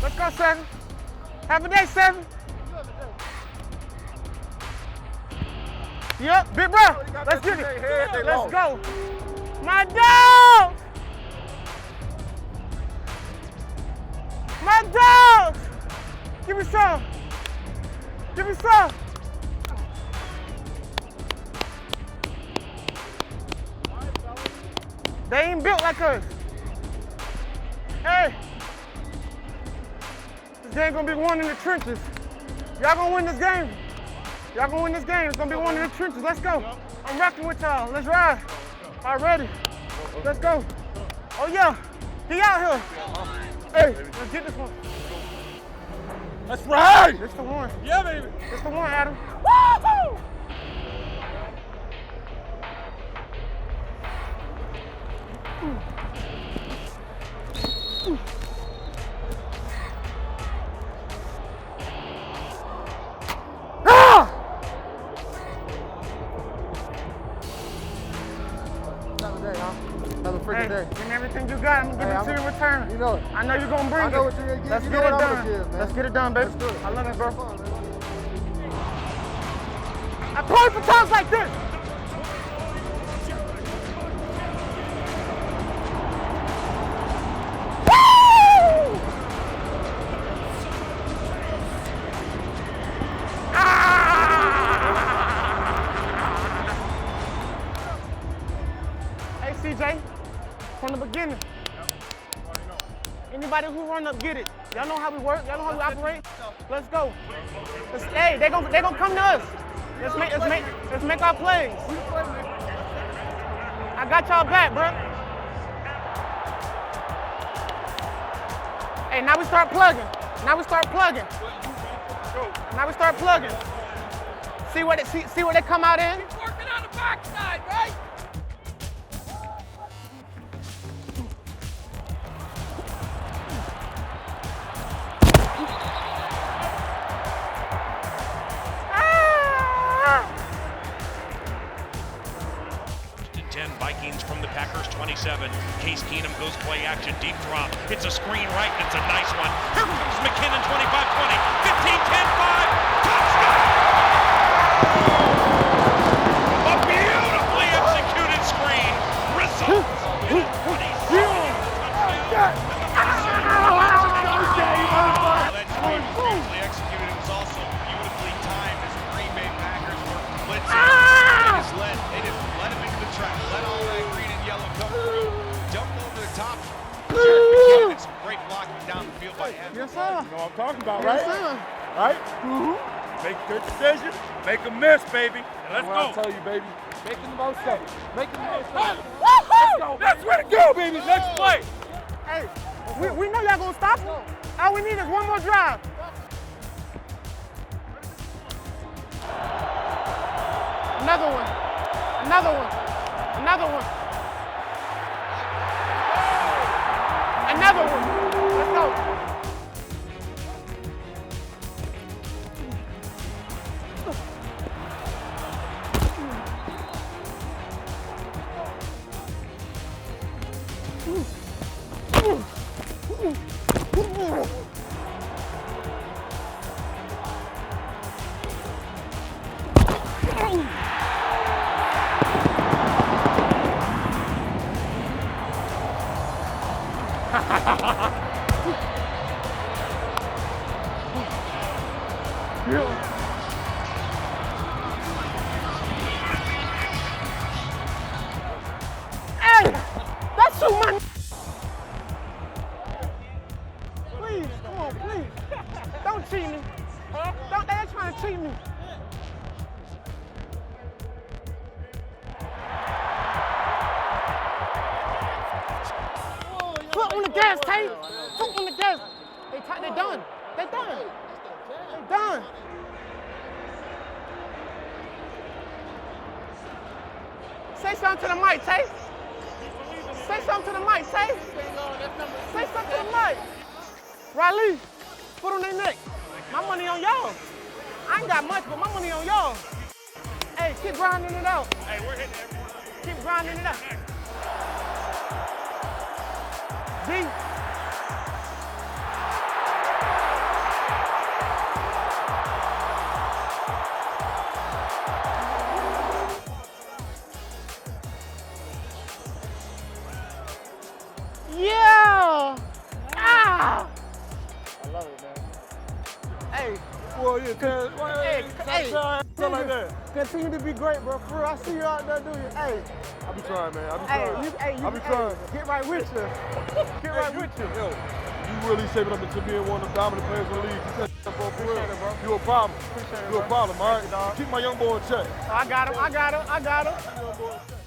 Let's go, Seven. Have a day, Seven. Yep, big bro. Let's get it. Let's go. My dog! My dog! Give me some. Give me some. They ain't built like us. Hey. This game gonna be won in the trenches. Y'all gonna win this game. Y'all gonna win this game. It's gonna be one in the trenches. Let's go. I'm rocking with y'all. Let's ride. Already. Let's go. Oh yeah. He out here. Hey, let's get this one. Let's ride. It's the one. Yeah, baby. It's the one, Adam. Woo-hoo! Another freaking day. And everything you got, I'm gonna give it to you in return. You know it. I know you're gonna bring it. I know what you're gonna give. Let's you get know it what done. I'm gonna give, man. Let's get it done, baby. Let's do it. I love it, bro. Fun, man. I play for times like this. Woo! Hey, CJ, from the beginning. Anybody who run up, get it. Y'all know how we work. Y'all know how we operate. Let's go. Hey, they gonna come to us. Let's make our plays. I got y'all back, bro. Hey, now we start plugging. Now we start plugging. Now we start plugging. See what they come out in. He's working on the backside, right? Vikings from the Packers 27. Case Keenum goes play action, deep drop. It's a screen right, and it's a nice one. Here comes McKinnon, 25-20, 15-10-5, touchdown! A beautifully executed screen results in a 27 touchdown. That screen was beautifully executed. It was also beautifully timed as the Green Bay Packers were blitzing. They just let him into the track. Let all that green and yellow come through. Jumped over the top. Jerick McKinnon and some great blocking down the field by him. Yes, sir. You know what I'm talking about, right? Yes, sir. Right? Make a good decision. Make a miss, baby. And let's go. I tell you, baby. Making the most of it. Making the most of it. Let's go. That's where to go, baby. Next play. Hey, we know y'all gonna stop them. All we need is one more drive. Another one. Another one. Another one. Another one. Let's go. Hey, that's too much. Please, come on, please. Don't cheat me. Don't, they're trying to cheat me. Foot on the gas, Tate. Foot on the gas. They done. They done. They done. Say something to the mic, Tate. Say something to the mic, Tate. Say something to the mic. Riley, foot on their neck. My money on y'all. I ain't got much, but my money on y'all. Hey, keep grinding it out. Hey, we're hitting everyone. Keep grinding it out. D. Yeah! Ah! I love it, man. Hey. Well, yeah, Hey. Something like that. Continue to be great, bro. For real, I see you out there, do you? Hey. I be trying, man. I be trying. I be trying. Get right with you. Get right with you. Yo, you really shaping up into being one of the dominant players in the league. You said, bro, for real. Appreciate it, bro. You a problem. Appreciate it, You a bro. problem, all right? Thank you, dog. Keep my young boy in check. I got him.